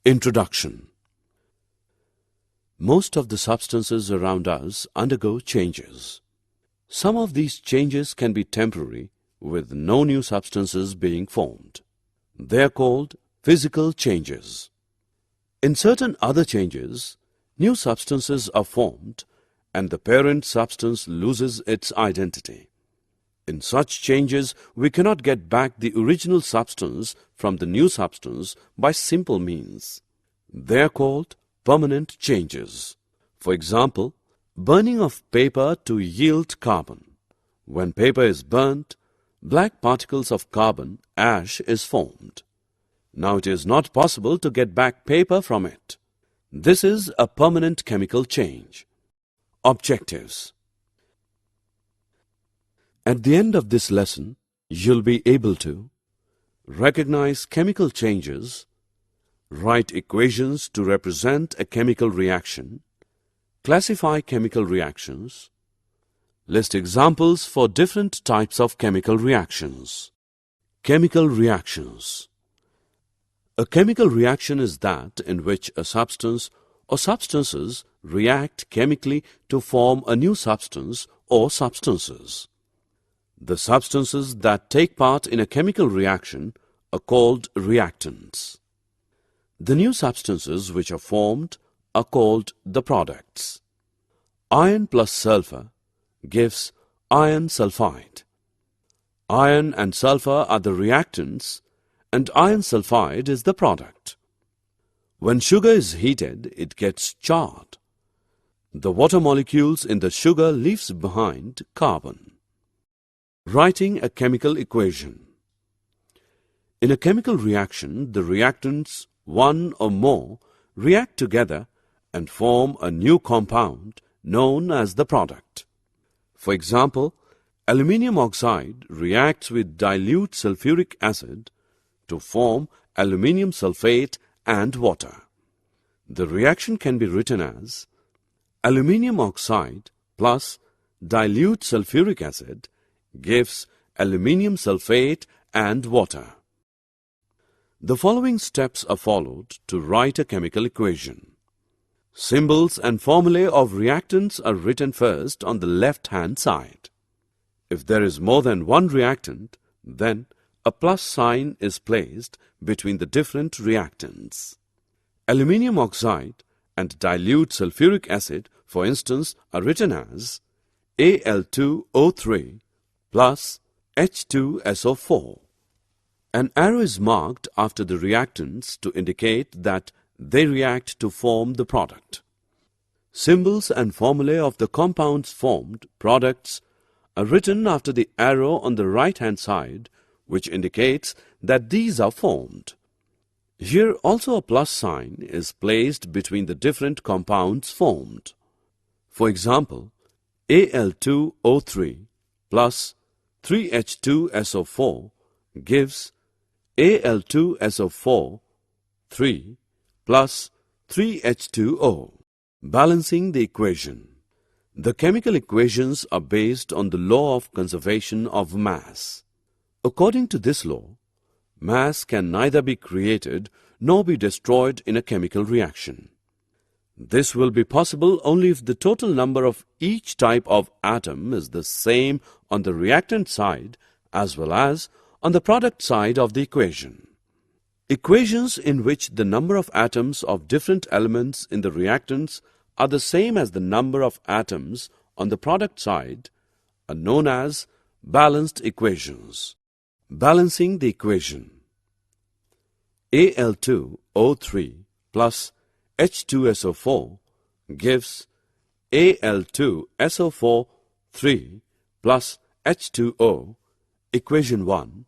Introduction. Most of the substances around us undergo changes. Some of these changes can be temporary, with no new substances being formed. They are called physical changes. In certain other changes, new substances are formed and the parent substance loses its identity. In such changes, we cannot get back the original substance from the new substance by simple means. They are called permanent changes. For example, burning of paper to yield carbon. When paper is burnt, black particles of carbon, ash, is formed. Now it is not possible to get back paper from it. This is a permanent chemical change. Objectives. At the end of this lesson, you'll be able to recognize chemical changes, write equations to represent a chemical reaction, classify chemical reactions, list examples for different types of chemical reactions. Chemical reactions. A chemical reaction is that in which a substance or substances react chemically to form a new substance or substances. The substances that take part in a chemical reaction are called reactants. The new substances which are formed are called the products. Iron plus sulfur gives iron sulfide. Iron and sulfur are the reactants and iron sulfide is the product. When sugar is heated, it gets charred. The water molecules in the sugar leaves behind carbon. Writing a chemical equation. In a chemical reaction, the reactants, one or more, react together and form a new compound known as the product. For example, aluminium oxide reacts with dilute sulfuric acid to form aluminium sulfate and water. The reaction can be written as aluminium oxide plus dilute sulfuric acid gives aluminium sulfate and water. The following steps are followed to write a chemical equation. Symbols and formulae of reactants are written first on the left-hand side. If there is more than one reactant, then a plus sign is placed between the different reactants. Aluminium oxide and dilute sulfuric acid, for instance, are written as Al2O3 plus H2SO4. An arrow is marked after the reactants to indicate that they react to form the product. Symbols and formulae of the compounds formed, products, are written after the arrow on the right-hand side, which indicates that these are formed. Here also a plus sign is placed between the different compounds formed. For example, Al2O3 plus 3H2SO4 gives Al2SO4 3 plus 3H2O. Balancing the equation. The chemical equations are based on the law of conservation of mass. According to this law, mass can neither be created nor be destroyed in a chemical reaction. This will be possible only if the total number of each type of atom is the same on the reactant side as well as on the product side of the equation. Equations in which the number of atoms of different elements in the reactants are the same as the number of atoms on the product side are known as balanced equations. Balancing the equation. Al2O3 plus H2SO4 gives Al2SO4 3 plus H2O, equation 1.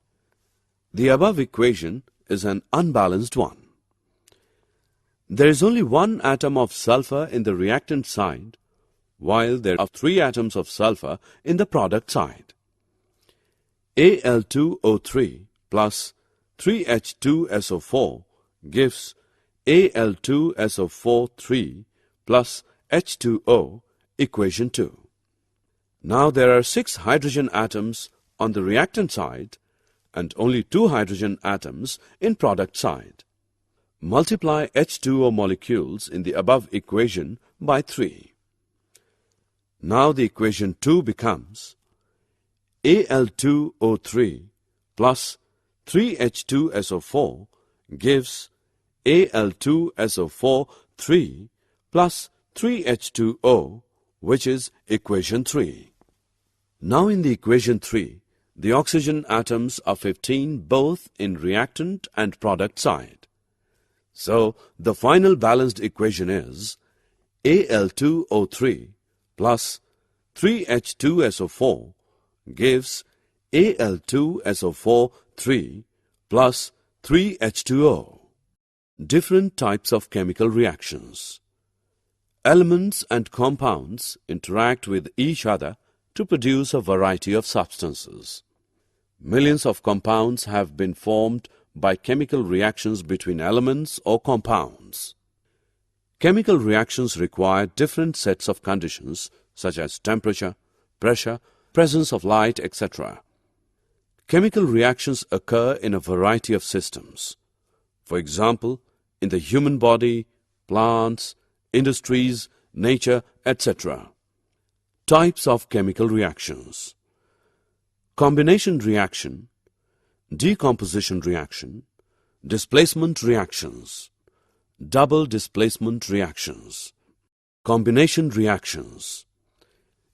The above equation is an unbalanced one. There is only one atom of sulfur in the reactant side, while there are 3 atoms of sulfur in the product side. Al2O3 plus 3H2SO4 gives Al2SO4 3 plus H2O, equation 2. Now there are 6 hydrogen atoms on the reactant side and only 2 hydrogen atoms in product side. Multiply H2O molecules in the above equation by 3. Now the equation 2 becomes Al2O3 plus 3H2SO4 gives Al2SO4 3 plus 3H2O, which is equation 3. Now in the equation 3, the oxygen atoms are 15 both in reactant and product side. So the final balanced equation is Al2O3 plus 3H2SO4 gives Al2SO4 3 plus 3H2O. Different types of chemical reactions. Elements and compounds interact with each other to produce a variety of substances. Millions of compounds have been formed by chemical reactions between elements or compounds. Chemical reactions require different sets of conditions such as temperature, pressure, presence of light, etc. Chemical reactions occur in a variety of systems. For example, in the human body, plants, industries, nature, etc. Types of chemical reactions. Combination reaction, decomposition reaction, displacement reactions, double displacement reactions. Combination reactions.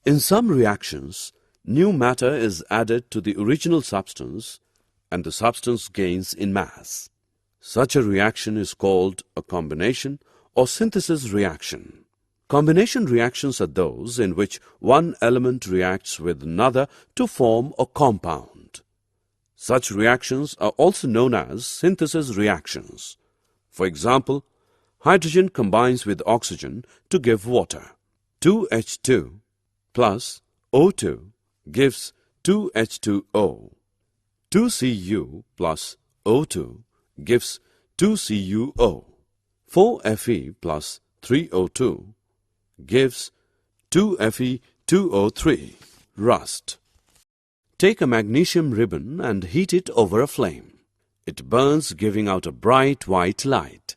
In some reactions, new matter is added to the original substance and the substance gains in mass. Such a reaction is called a combination or synthesis reaction. Combination reactions are those in which one element reacts with another to form a compound. Such reactions are also known as synthesis reactions. For example, hydrogen combines with oxygen to give water. 2H2 plus O2 gives 2H2O. 2Cu plus O2 gives 2CuO. 4Fe plus 3O2 gives 2Fe2O3. Rust. Take a magnesium ribbon and heat it over a flame. It burns, giving out a bright white light.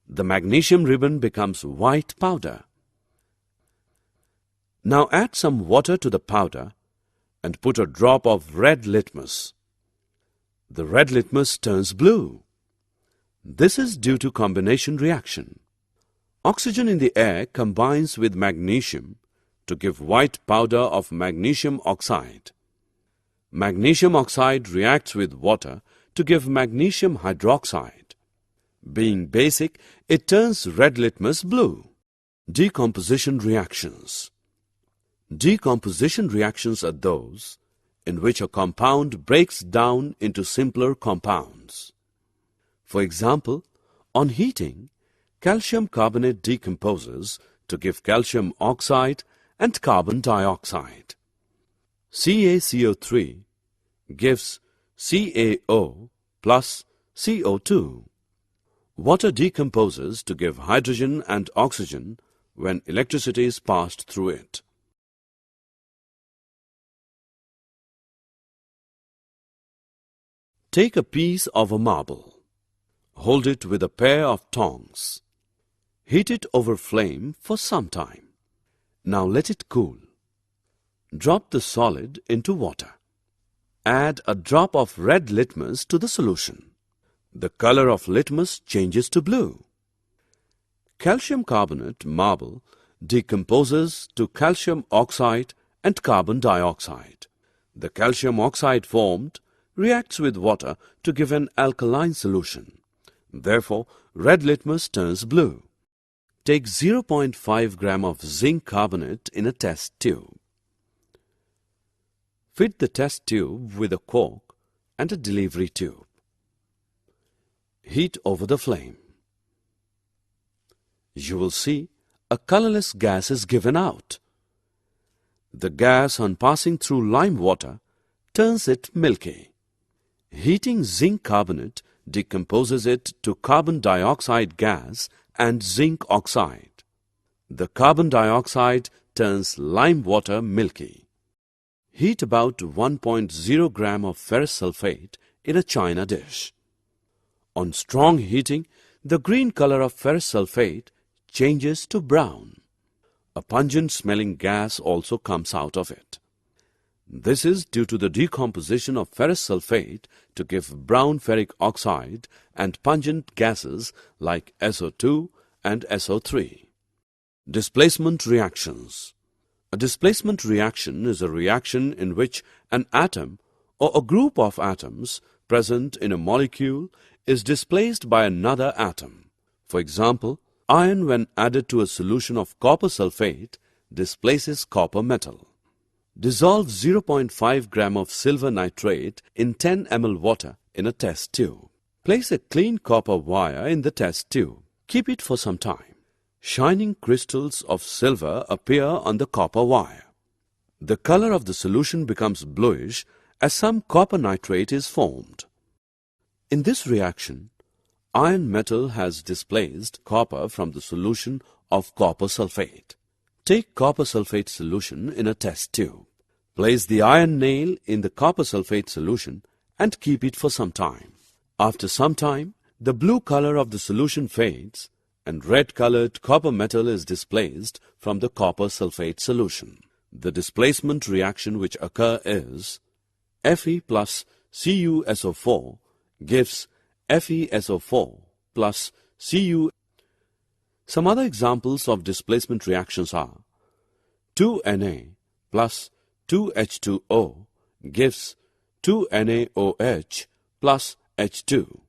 The magnesium ribbon becomes white powder. Now add some water to the powder and put a drop of red litmus. The red litmus turns blue. This is due to combination reaction. Oxygen in the air combines with magnesium to give white powder of magnesium oxide. Magnesium oxide reacts with water to give magnesium hydroxide. Being basic, it turns red litmus blue. Decomposition reactions. Decomposition reactions are those in which a compound breaks down into simpler compounds. For example, on heating, calcium carbonate decomposes to give calcium oxide and carbon dioxide. CaCO3 gives CaO plus CO2. Water decomposes to give hydrogen and oxygen when electricity is passed through it. Take a piece of a marble. Hold it with a pair of tongs. Heat it over flame for some time. Now let it cool. Drop the solid into water. Add a drop of red litmus to the solution. The color of litmus changes to blue. Calcium carbonate marble decomposes to calcium oxide and carbon dioxide. The calcium oxide formed reacts with water to give an alkaline solution. Therefore, red litmus turns blue. Take 0.5 gram of zinc carbonate in a test tube. Fit the test tube with a cork and a delivery tube. Heat over the flame. You will see a colorless gas is given out. The gas, on passing through lime water, turns it milky. Heating zinc carbonate decomposes it to carbon dioxide gas and zinc oxide. The carbon dioxide turns lime water milky. Heat about 1.0 gram of ferrous sulfate in a china dish. On strong heating, the green color of ferrous sulfate changes to brown. A pungent-smelling gas also comes out of it. This is due to the decomposition of ferrous sulfate to give brown ferric oxide and pungent gases like SO2 and SO3. Displacement reactions. A displacement reaction is a reaction in which an atom or a group of atoms present in a molecule is displaced by another atom. For example, iron when added to a solution of copper sulfate displaces copper metal. Dissolve 0.5 gram of silver nitrate in 10 ml water in a test tube. Place a clean copper wire in the test tube. Keep it for some time. Shining crystals of silver appear on the copper wire. The color of the solution becomes bluish as some copper nitrate is formed. In this reaction, iron metal has displaced copper from the solution of copper sulfate. Take copper sulfate solution in a test tube. Place the iron nail in the copper sulfate solution and keep it for some time. After some time, the blue color of the solution fades and red-colored copper metal is displaced from the copper sulfate solution. The displacement reaction which occurs is Fe plus CuSO4 gives FeSO4 plus Cu. Some other examples of displacement reactions are 2Na plus 2H2O gives 2NaOH plus H2.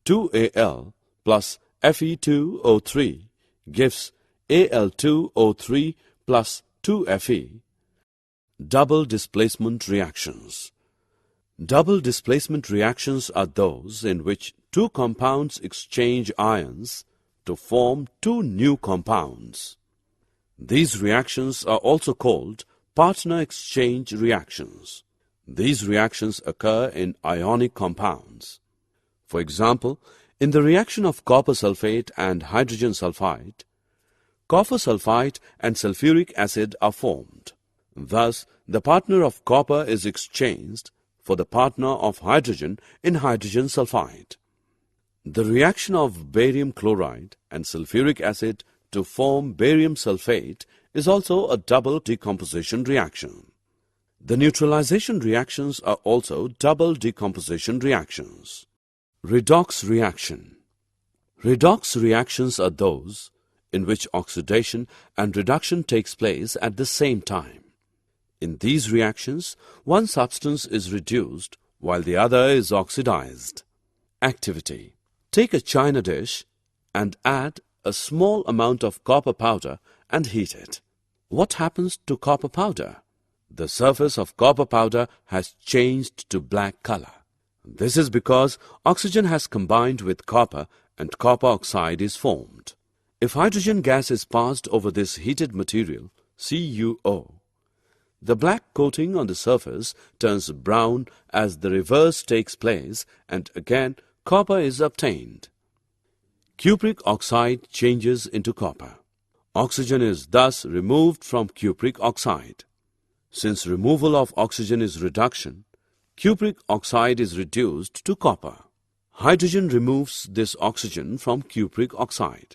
2Al plus Fe2O3 gives Al2O3 plus 2Fe. Double displacement reactions. Double displacement reactions are those in which two compounds exchange ions to form two new compounds. These reactions are also called partner exchange reactions. These reactions occur in ionic compounds. For example, in the reaction of copper sulfate and hydrogen sulfide, copper sulfite and sulfuric acid are formed. Thus, the partner of copper is exchanged for the partner of hydrogen in hydrogen sulfide. The reaction of barium chloride and sulfuric acid to form barium sulfate is also a double decomposition reaction. The neutralization reactions are also double decomposition reactions. Redox reaction. Redox reactions are those in which oxidation and reduction takes place at the same time. In these reactions, one substance is reduced while the other is oxidized. Activity. Take a china dish and add a small amount of copper powder and heat it. What happens to copper powder? The surface of copper powder has changed to black color. This is because oxygen has combined with copper and copper oxide is formed. If hydrogen gas is passed over this heated material, CuO, the black coating on the surface turns brown as the reverse takes place and again copper is obtained. Cupric oxide changes into copper. Oxygen is thus removed from cupric oxide. Since removal of oxygen is reduction, cupric oxide is reduced to copper. Hydrogen removes this oxygen from cupric oxide.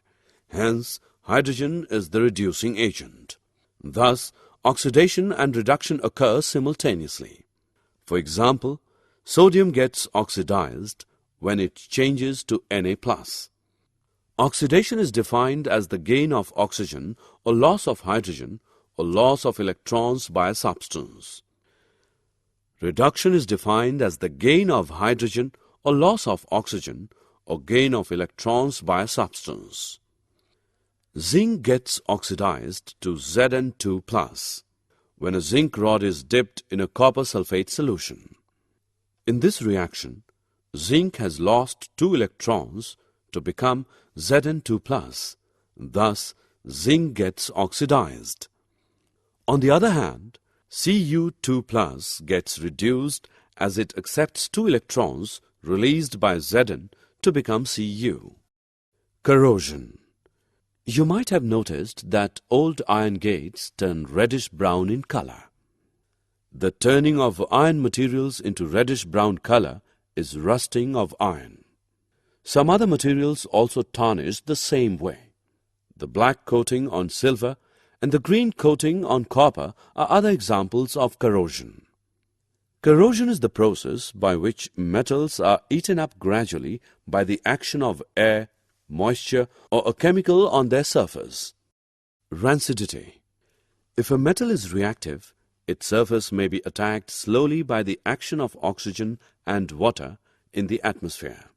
Hence, hydrogen is the reducing agent. Thus, oxidation and reduction occur simultaneously. For example, sodium gets oxidized when it changes to Na+. Oxidation is defined as the gain of oxygen or loss of hydrogen or loss of electrons by a substance. Reduction is defined as the gain of hydrogen or loss of oxygen or gain of electrons by a substance. Zinc gets oxidized to Zn2+ when a zinc rod is dipped in a copper sulfate solution. In this reaction, zinc has lost 2 electrons to become Zn2+. Thus, zinc gets oxidized. On the other hand, Cu2+ gets reduced as it accepts 2 electrons released by Zn to become Cu. Corrosion. You might have noticed that old iron gates turn reddish-brown in color. The turning of iron materials into reddish-brown color is rusting of iron. Some other materials also tarnish the same way. The black coating on silver and the green coating on copper are other examples of corrosion. Corrosion is the process by which metals are eaten up gradually by the action of air, moisture, or a chemical on their surface. Rancidity. If a metal is reactive, its surface may be attacked slowly by the action of oxygen and water in the atmosphere.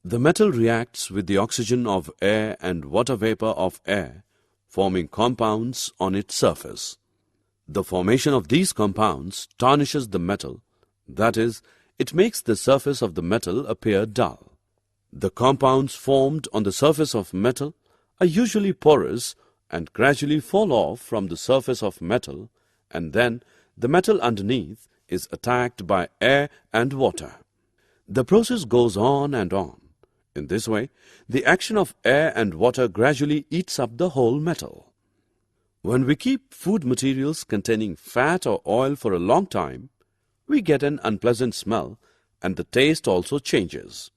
The metal reacts with the oxygen of air and water vapor of air, forming compounds on its surface. The formation of these compounds tarnishes the metal, that is, it makes the surface of the metal appear dull. The compounds formed on the surface of metal are usually porous and gradually fall off from the surface of metal, and then the metal underneath is attacked by air and water. The process goes on and on. In this way, the action of air and water gradually eats up the whole metal. When we keep food materials containing fat or oil for a long time, we get an unpleasant smell and the taste also changes.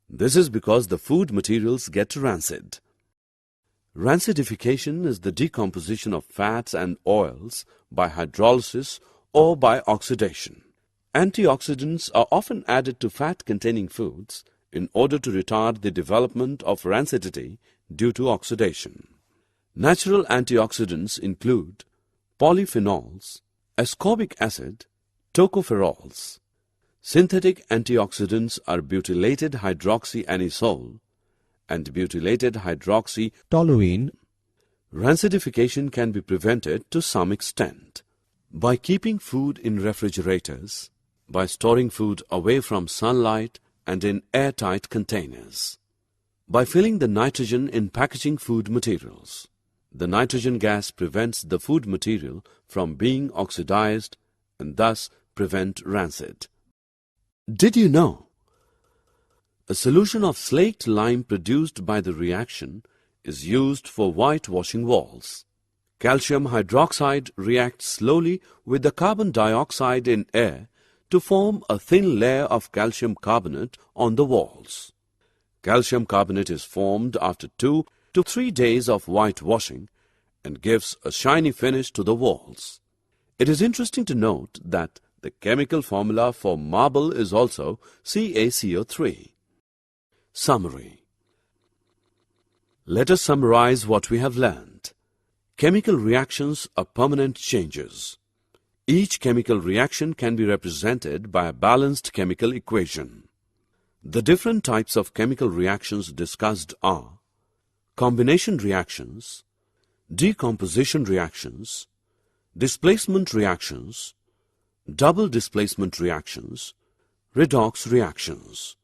This is because the food materials get rancid. Rancidification is the decomposition of fats and oils by hydrolysis or by oxidation. Antioxidants are often added to fat-containing foods in order to retard the development of rancidity due to oxidation. Natural antioxidants include polyphenols, ascorbic acid, tocopherols. Synthetic antioxidants are butylated hydroxyanisole and butylated hydroxytoluene. Rancidification can be prevented to some extent by keeping food in refrigerators, by storing food away from sunlight and in airtight containers, by filling the nitrogen in packaging food materials. The nitrogen gas prevents the food material from being oxidized and thus prevent rancid. Did you know? A solution of slaked lime produced by the reaction is used for whitewashing walls. Calcium hydroxide reacts slowly with the carbon dioxide in air to form a thin layer of calcium carbonate on the walls. Calcium carbonate is formed after 2 to 3 days of whitewashing and gives a shiny finish to the walls. It is interesting to note that the chemical formula for marble is also CaCO3. Summary. Let us summarize what we have learned. Chemical reactions are permanent changes. Each chemical reaction can be represented by a balanced chemical equation. The different types of chemical reactions discussed are combination reactions, decomposition reactions, displacement reactions, double displacement reactions, redox reactions.